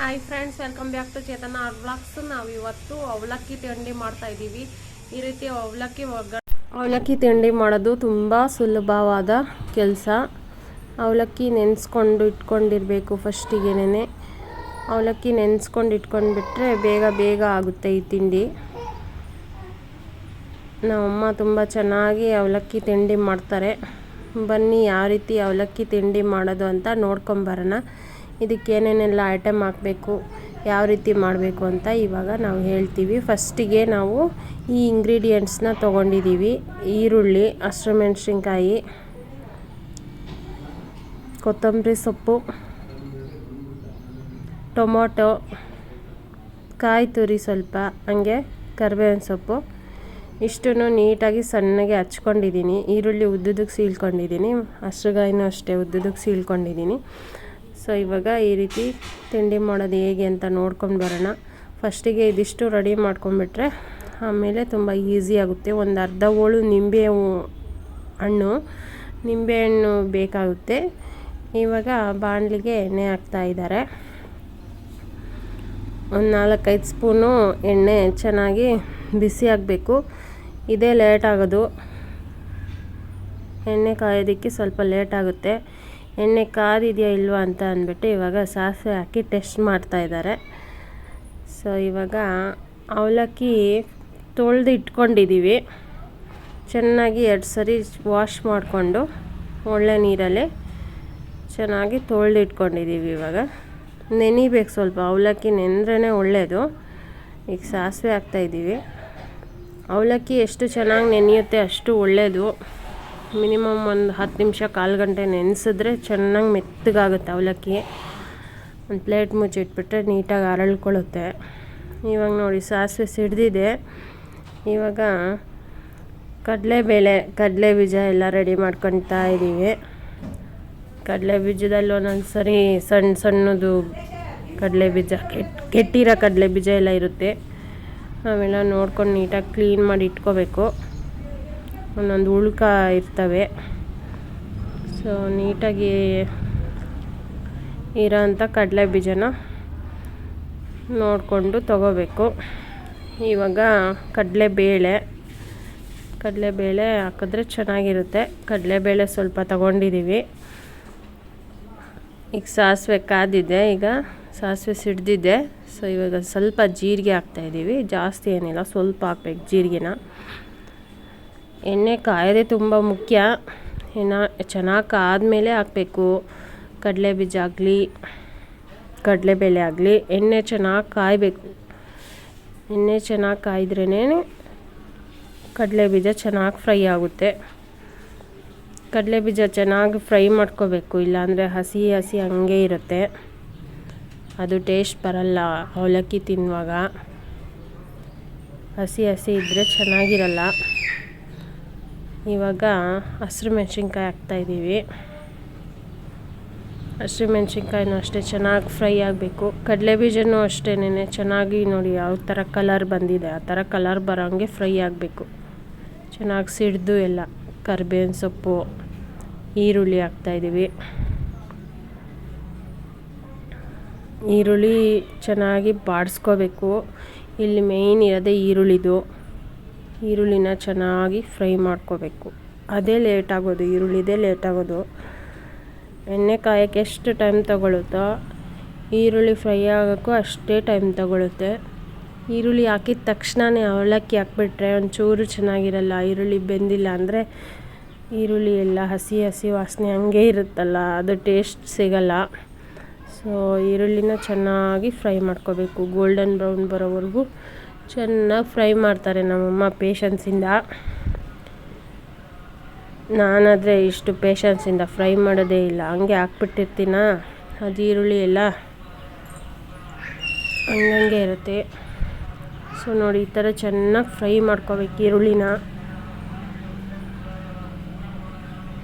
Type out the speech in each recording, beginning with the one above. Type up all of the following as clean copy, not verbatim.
Hi friends, welcome back to Chetana R blogs. ನಾವು ಇವತ್ತು ಅವಲಕ್ಕಿ ತಿಂಡಿ ಮಾಡ್ತಾ ಇದ್ದೀವಿ. ಈ ರೀತಿ ಅವಲಕ್ಕಿ ತಿಂಡಿ ಮಾಡೋದು ತುಂಬ ಸುಲಭವಾದ ಕೆಲಸ. ಅವಲಕ್ಕಿ ನೆನೆಸ್ಕೊಂಡು ಇಟ್ಕೊಂಡಿರಬೇಕು. ಫಸ್ಟಿಗೆನೇ ಅವಲಕ್ಕಿ ನೆನೆಸ್ಕೊಂಡು ಇಟ್ಕೊಂಡ್ಬಿಟ್ರೆ ಬೇಗ ಆಗುತ್ತೆ ಈ ತಿಂಡಿ. ನಮ್ಮಮ್ಮ ತುಂಬ ಚೆನ್ನಾಗಿ ಅವಲಕ್ಕಿ ತಿಂಡಿ ಮಾಡ್ತಾರೆ. ಬನ್ನಿ ಯಾವ ರೀತಿ ಅವಲಕ್ಕಿ ತಿಂಡಿ ಮಾಡೋದು ಅಂತ ನೋಡ್ಕೊಂಬರೋಣ. ಇದಕ್ಕೆ ಏನೇನೆಲ್ಲ ಐಟಮ್ ಹಾಕಬೇಕು, ಯಾವ ರೀತಿ ಮಾಡಬೇಕು ಅಂತ ಇವಾಗ ನಾವು ಹೇಳ್ತೀವಿ. ಫಸ್ಟಿಗೆ ನಾವು ಈ ಇಂಗ್ರೀಡಿಯೆಂಟ್ಸ್ನ ತೊಗೊಂಡಿದ್ದೀವಿ. ಈರುಳ್ಳಿ, ಹಸಿಮೆಣಸಿನ್ಕಾಯಿ, ಕೊತ್ತಂಬರಿ ಸೊಪ್ಪು, ಟೊಮೊಟೊ, ಕಾಯಿ ತುರಿ ಸ್ವಲ್ಪ, ಹಂಗೆ ಕರಿಬೇವಿನ ಸೊಪ್ಪು. ಇಷ್ಟನ್ನು ನೀಟಾಗಿ ಸಣ್ಣಗೆ ಹಚ್ಕೊಂಡಿದ್ದೀನಿ. ಈರುಳ್ಳಿ ಉದ್ದುದಕ್ಕೆ ಸೀಳ್ಕೊಂಡಿದ್ದೀನಿ, ಹಸಿರುಗಾಯಿನೂ ಅಷ್ಟೇ ಉದ್ದುದಕ್ಕೆ ಸೀಳ್ಕೊಂಡಿದ್ದೀನಿ. ಸೊ ಇವಾಗ ಈ ರೀತಿ ತಿಂಡಿ ಮಾಡೋದು ಹೇಗೆ ಅಂತ ನೋಡ್ಕೊಂಡು ಬರೋಣ. ಫಸ್ಟಿಗೆ ಇದಿಷ್ಟು ರೆಡಿ ಮಾಡ್ಕೊಂಡ್ಬಿಟ್ರೆ ಆಮೇಲೆ ತುಂಬ ಈಸಿ ಆಗುತ್ತೆ. ಒಂದು ಅರ್ಧ ಹೋಳು ನಿಂಬೆಹಣ್ಣು ಬೇಕಾಗುತ್ತೆ. ಇವಾಗ ಬಾಣಲಿಗೆ ಎಣ್ಣೆ ಹಾಕ್ತಾಯಿದ್ದಾರೆ. ಒಂದು 4-5 ಸ್ಪೂನು ಎಣ್ಣೆ ಚೆನ್ನಾಗಿ ಬಿಸಿ ಆಗಬೇಕು. ಇದೇ ಲೇಟ್ ಆಗೋದು, ಎಣ್ಣೆ ಕಾಯೋದಕ್ಕೆ ಸ್ವಲ್ಪ ಲೇಟ್ ಆಗುತ್ತೆ. ಎಣ್ಣೆ ಕಾದಿದೆಯಾ ಇಲ್ವಾ ಅಂತ ಅಂದ್ಬಿಟ್ಟು ಇವಾಗ ಸಾಸಿವೆ ಹಾಕಿ ಟೆಸ್ಟ್ ಮಾಡ್ತಾಯಿದ್ದಾರೆ. ಸೊ ಇವಾಗ ಅವಲಕ್ಕಿ ತೊಳೆದು ಇಟ್ಕೊಂಡಿದ್ದೀವಿ. ಚೆನ್ನಾಗಿ 2 ಸರಿ ವಾಶ್ ಮಾಡಿಕೊಂಡು ಒಳ್ಳೆ ನೀರಲ್ಲಿ ಚೆನ್ನಾಗಿ ತೊಳೆದು ಇಟ್ಕೊಂಡಿದ್ದೀವಿ. ಇವಾಗ ನೆನಿಬೇಕು ಸ್ವಲ್ಪ. ಅವಲಕ್ಕಿ ನೆಂದ್ರೇ ಒಳ್ಳೆಯದು. ಈಗ ಸಾಸಿವೆ ಹಾಕ್ತಾಯಿದ್ದೀವಿ. ಅವಲಕ್ಕಿ ಎಷ್ಟು ಚೆನ್ನಾಗಿ ನೆನೆಯುತ್ತೆ ಅಷ್ಟು ಒಳ್ಳೆಯದು. ಮಿನಿಮಮ್ ಒಂದು 10 ನಿಮಿಷ, 1/4 ಗಂಟೆ ನೆನೆಸಿದ್ರೆ ಚೆನ್ನಾಗಿ ಮೆತ್ತಗಾಗುತ್ತೆ ಅವಲಕ್ಕಿ. ಒಂದು ಪ್ಲೇಟ್ ಮುಚ್ಚಿಟ್ಬಿಟ್ರೆ ನೀಟಾಗಿ ಅರಳ್ಕೊಳ್ಳುತ್ತೆ. ಇವಾಗ ನೋಡಿ ಸಾಸಿವೆ ಸಿಡ್ದಿದೆ. ಇವಾಗ ಕಡಲೆ ಬೀಜ ಎಲ್ಲ ರೆಡಿ ಮಾಡ್ಕೊತಾ ಇದ್ದೀವಿ. ಕಡಲೆ ಬೀಜದಲ್ಲಿ ಒಂದೊಂದು ಸರಿ ಸಣ್ಣದು ಕಡಲೆ ಬೀಜ, ಕೆಟ್ಟಿರೋ ಕಡಲೆ ಬೀಜ ಎಲ್ಲ ಇರುತ್ತೆ. ಅವೆಲ್ಲ ನೋಡ್ಕೊಂಡು ನೀಟಾಗಿ ಕ್ಲೀನ್ ಮಾಡಿ ಇಟ್ಕೋಬೇಕು. ಒಂದೊಂದು ಉಳ್ಕ ಇರ್ತವೆ. ಸೊ ನೀಟಾಗಿ ಇರೋಂಥ ಕಡಲೆ ಬೀಜನ ನೋಡಿಕೊಂಡು ತೊಗೋಬೇಕು. ಇವಾಗ ಕಡಲೆಬೇಳೆ ಹಾಕಿದ್ರೆ ಚೆನ್ನಾಗಿರುತ್ತೆ. ಕಡಲೆಬೇಳೆ ಸ್ವಲ್ಪ ತೊಗೊಂಡಿದ್ದೀವಿ. ಈಗ ಸಾಸಿವೆ ಕಾದಿದೆ. ಈಗ ಸಾಸಿವೆ ಸಿಡ್ದಿದೆ. ಸೊ ಇವಾಗ ಸ್ವಲ್ಪ ಜೀರಿಗೆ ಹಾಕ್ತಾಯಿದ್ದೀವಿ. ಜಾಸ್ತಿ ಏನಿಲ್ಲ, ಸ್ವಲ್ಪ ಹಾಕ್ಬೇಕು ಜೀರಿಗೆನ. ಎಣ್ಣೆ ಕಾಯೋದೇ ತುಂಬ ಮುಖ್ಯ. ಚೆನ್ನಾಗಿ ಕಾದ್ಮೇಲೆ ಹಾಕಬೇಕು. ಕಡಲೆ ಬೀಜ ಆಗಲಿ ಕಡಲೆಬೇಳೆ ಆಗಲಿ ಎಣ್ಣೆ ಚೆನ್ನಾಗಿ ಕಾಯಬೇಕು. ಎಣ್ಣೆ ಚೆನ್ನಾಗಿ ಕಾಯಿದ್ರೇ ಕಡಲೆ ಬೀಜ ಚೆನ್ನಾಗಿ ಫ್ರೈ ಆಗುತ್ತೆ. ಕಡಲೆ ಬೀಜ ಚೆನ್ನಾಗಿ ಫ್ರೈ ಮಾಡ್ಕೋಬೇಕು, ಇಲ್ಲಾಂದರೆ ಹಸಿ ಹಂಗೆ ಇರುತ್ತೆ. ಅದು ಟೇಸ್ಟ್ ಬರಲ್ಲ ಅವಲಕ್ಕಿ ತಿನ್ನುವಾಗ. ಹಸಿ ಇದ್ದರೆ ಚೆನ್ನಾಗಿರಲ್ಲ. ಇವಾಗ ಹಸಿಮೆಣ್ಸಿನ್ಕಾಯಿ ಹಾಕ್ತಾಯಿದ್ದೀವಿ. ಹಸಿಮೆಣ್ಸಿನ್ಕಾಯಿನೂ ಅಷ್ಟೇ ಚೆನ್ನಾಗಿ ಫ್ರೈ ಆಗಬೇಕು. ಕಡಲೆ ಬೀಜನೂ ಅಷ್ಟೇ ಚೆನ್ನಾಗಿ ನೋಡಿ ಯಾವ ಥರ ಕಲರ್ ಬಂದಿದೆ ಆ ಥರ ಕಲರ್ ಬರೋಂಗೆ ಫ್ರೈ ಆಗಬೇಕು. ಚೆನ್ನಾಗಿ ಸಿಡ್ದು ಎಲ್ಲ. ಕರಿಬೇವಿನ ಸೊಪ್ಪು, ಈರುಳ್ಳಿ ಹಾಕ್ತಾಯಿದ್ದೀವಿ. ಈರುಳ್ಳಿ ಚೆನ್ನಾಗಿ ಬಾಡಿಸ್ಕೋಬೇಕು. ಇಲ್ಲಿ ಮೇಯ್ನ್ ಇರೋದೇ ಈರುಳ್ಳಿನ ಚೆನ್ನಾಗಿ ಫ್ರೈ ಮಾಡ್ಕೋಬೇಕು. ಅದೇ ಲೇಟ್ ಆಗೋದು, ಈರುಳ್ಳಿದೇ ಲೇಟ್ ಆಗೋದು. ಎಣ್ಣೆ ಕಾಯೋಕ್ಕೆ ಎಷ್ಟು ಟೈಮ್ ತಗೊಳ್ಳುತ್ತೋ ಈರುಳ್ಳಿ ಫ್ರೈ ಆಗೋಕ್ಕೂ ಅಷ್ಟೇ ಟೈಮ್ ತಗೊಳುತ್ತೆ. ಈರುಳ್ಳಿ ಹಾಕಿದ ತಕ್ಷಣವೇ ಅವಲಕ್ಕಿ ಹಾಕ್ಬಿಟ್ರೆ ಒಂಚೂರು ಚೆನ್ನಾಗಿರಲ್ಲ. ಈರುಳ್ಳಿ ಬೆಂದಿಲ್ಲ ಅಂದರೆ ಈರುಳ್ಳಿ ಎಲ್ಲ ಹಸಿ ವಾಸನೆ ಹಂಗೆ ಇರುತ್ತಲ್ಲ, ಅದು ಟೇಸ್ಟ್ ಸಿಗಲ್ಲ. ಸೊ ಈರುಳ್ಳಿನ ಚೆನ್ನಾಗಿ ಫ್ರೈ ಮಾಡ್ಕೋಬೇಕು. ಗೋಲ್ಡನ್ ಬ್ರೌನ್ ಬರೋವರೆಗೂ ಚೆನ್ನಾಗಿ ಫ್ರೈ ಮಾಡ್ತಾರೆ ನಮ್ಮಮ್ಮ ಪೇಷನ್ಸಿಂದ. ನಾನಾದರೆ ಇಷ್ಟು ಪೇಷನ್ಸಿಂದ ಫ್ರೈ ಮಾಡೋದೇ ಇಲ್ಲ, ಹಂಗೆ ಹಾಕ್ಬಿಟ್ಟಿರ್ತೀನ. ಅದು ಈರುಳ್ಳಿ ಎಲ್ಲ ಹಂಗೆ ಇರುತ್ತೆ. ಸೊ ನೋಡಿ ಈ ಥರ ಚೆನ್ನಾಗಿ ಫ್ರೈ ಮಾಡ್ಕೋಬೇಕು ಈರುಳ್ಳಿನ.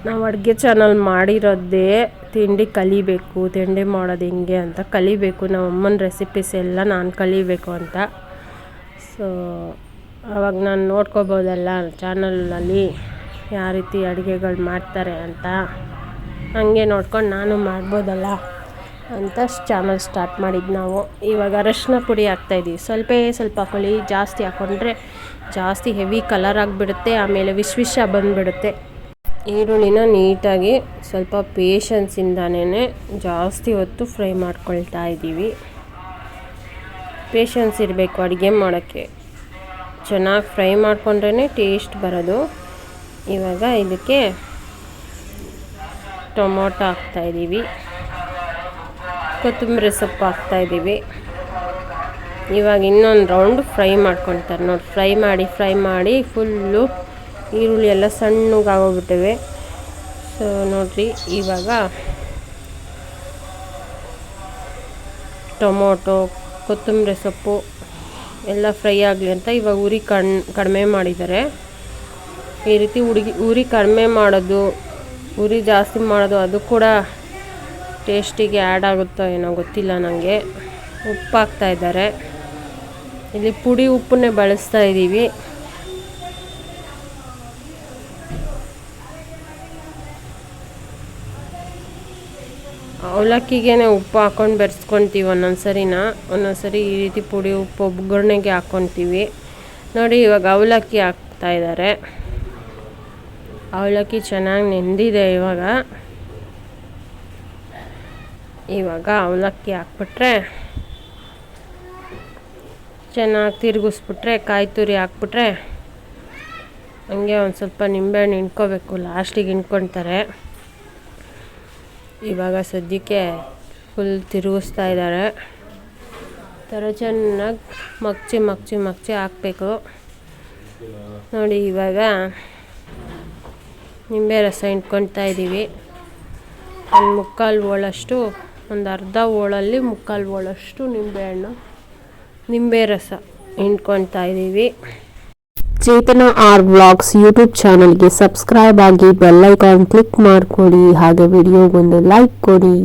ನಾವು ಅಡುಗೆ ಚಾನಲ್ ಮಾಡಿರೋದೇ ತಿಂಡಿ ಕಲಿಬೇಕು, ತಿಂಡಿ ಮಾಡೋದು ಹೆಂಗೆ ಅಂತ ಕಲಿಬೇಕು. ನಮ್ಮಮ್ಮನ ರೆಸಿಪೀಸ್ ಎಲ್ಲ ನಾನು ಕಲಿಬೇಕು ಅಂತ. ಸೊ ಆವಾಗ ನಾನು ನೋಡ್ಕೋಬೋದಲ್ಲ ಚಾನಲಲ್ಲಿ ಯಾವ ರೀತಿ ಅಡುಗೆಗಳು ಮಾಡ್ತಾರೆ ಅಂತ. ಹಾಗೆ ನೋಡ್ಕೊಂಡು ನಾನು ಮಾಡ್ಬೋದಲ್ಲ. ಅಂತ ಚಾನಲ್ ಸ್ಟಾರ್ಟ್ ಮಾಡಿದ್ದು ನಾವು. ಇವಾಗ ಅರಶಿನ ಪುಡಿ ಹಾಕ್ತಾಯಿದ್ದೀವಿ. ಸ್ವಲ್ಪ ಹಾಕೊಳ್ಳಿ, ಜಾಸ್ತಿ ಹಾಕ್ಕೊಂಡ್ರೆ ಜಾಸ್ತಿ ಹೆವಿ ಕಲರ್ ಆಗಿಬಿಡುತ್ತೆ, ಆಮೇಲೆ ವಿಷ ಬಂದುಬಿಡುತ್ತೆ. ಈರುಳ್ಳಿನ ನೀಟಾಗಿ ಸ್ವಲ್ಪ ಪೇಷನ್ಸಿಂದಾನೇ ಜಾಸ್ತಿ ಹೊತ್ತು ಫ್ರೈ ಮಾಡ್ಕೊಳ್ತಾ ಇದ್ದೀವಿ. ಪೇಷನ್ಸ್ ಇರಬೇಕು ಅಡುಗೆ ಮಾಡೋಕ್ಕೆ, ಚೆನ್ನಾಗಿ ಫ್ರೈ ಮಾಡ್ಕೊಂಡ್ರೇ ಟೇಸ್ಟ್ ಬರೋದು. ಇವಾಗ ಇದಕ್ಕೆ ಟೊಮೊಟೊ ಹಾಕ್ತಾಯಿದ್ದೀವಿ, ಕೊತ್ತಂಬರಿ ಸೊಪ್ಪು ಹಾಕ್ತಾಯಿದ್ದೀವಿ. ಇವಾಗ ಇನ್ನೊಂದು ರೌಂಡ್ ಫ್ರೈ ಮಾಡ್ಕೊಳ್ತಾರೆ ನೋಡಿ. ಫ್ರೈ ಮಾಡಿ ಫುಲ್ಲು ಈರುಳ್ಳಿ ಎಲ್ಲ ಸಣ್ಣಗಾಗೋಗ್ಬಿಟ್ಟಿವೆ. ಸೊ ನೋಡಿರಿ, ಇವಾಗ ಟೊಮೊಟೊ ಕೊತ್ತಂಬರಿ ಸೊಪ್ಪು ಎಲ್ಲ ಫ್ರೈ ಆಗಲಿ ಅಂತ ಇವಾಗ ಉರಿ ಕಡಿಮೆ ಮಾಡಿದ್ದಾರೆ. ಈ ರೀತಿ ಉರಿ ಕಡಿಮೆ ಮಾಡೋದು, ಉರಿ ಜಾಸ್ತಿ ಮಾಡೋದು ಅದು ಕೂಡ ಟೇಸ್ಟಿಗೆ ಆ್ಯಡ್ ಆಗುತ್ತೋ ಏನೋ ಗೊತ್ತಿಲ್ಲ ನನಗೆ. ಉಪ್ಪು ಹಾಕ್ತಾಯಿದ್ದಾರೆ. ಇಲ್ಲಿ ಪುಡಿ ಉಪ್ಪನ್ನೇ ಬಳಸ್ತಾ ಇದ್ದೀವಿ. ಅವಲಕ್ಕಿಗೆ ಉಪ್ಪು ಹಾಕ್ಕೊಂಡು ಬೆರೆಸ್ಕೊತೀವಿ ಒಂದೊಂದ್ಸರಿ ಈ ರೀತಿ ಪುಡಿ ಉಪ್ಪು ಒಗ್ಗರಣೆಗೆ ಹಾಕ್ಕೊತೀವಿ ನೋಡಿ. ಇವಾಗ ಅವಲಕ್ಕಿ ಹಾಕ್ತಾಯಿದ್ದಾರೆ. ಅವಲಕ್ಕಿ ಚೆನ್ನಾಗಿ ನೆಂದಿದೆ. ಇವಾಗ ಅವಲಕ್ಕಿ ಹಾಕ್ಬಿಟ್ರೆ ಚೆನ್ನಾಗಿ ತಿರುಗಿಸ್ಬಿಟ್ರೆ, ಕಾಯಿ ತುರಿ ಹಾಕ್ಬಿಟ್ರೆ, ಹಂಗೆ ಒಂದು ಸ್ವಲ್ಪ ನಿಂಬೆಹಣ್ಣು ಹಿಂಡ್ಕೋಬೇಕು, ಲಾಸ್ಟಿಗೆ ಹಿಂಡ್ಕೊತಾರೆ. ಇವಾಗ ಸದ್ಯಕ್ಕೆ ಫುಲ್ ತಿರುಗಿಸ್ತಾ ಇದ್ದಾರೆ. ಥರ ಚೆನ್ನಾಗಿ ಮಗ್ಚಿ ಹಾಕಬೇಕು ನೋಡಿ. ಇವಾಗ ನಿಂಬೆ ರಸ ಹಿಂಡ್ಕೊಳ್ತಾ ಇದ್ದೀವಿ. ಒಂದು ಅರ್ಧ ಓಳಲ್ಲಿ ಮುಕ್ಕಾಲು ಓಳಷ್ಟು ನಿಂಬೆ ರಸ ಹಿಂಡ್ಕೊಳ್ತಾ ಇದ್ದೀವಿ. ಚೇತನ ಆರ್ ವ್ಲಾಗ್ಸ್ ಯೂಟ್ಯೂಬ್ ಚಾನಲ್ಗೆ ಸಬ್ಸ್ಕ್ರೈಬ್ ಆಗಿ ಬೆಲ್ ಐಕಾನ್ ಕ್ಲಿಕ್ ಮಾಡಿಕೊಡಿ, ಹಾಗೆ ವಿಡಿಯೋಗೊಂದು ಲೈಕ್ ಕೊಡಿ.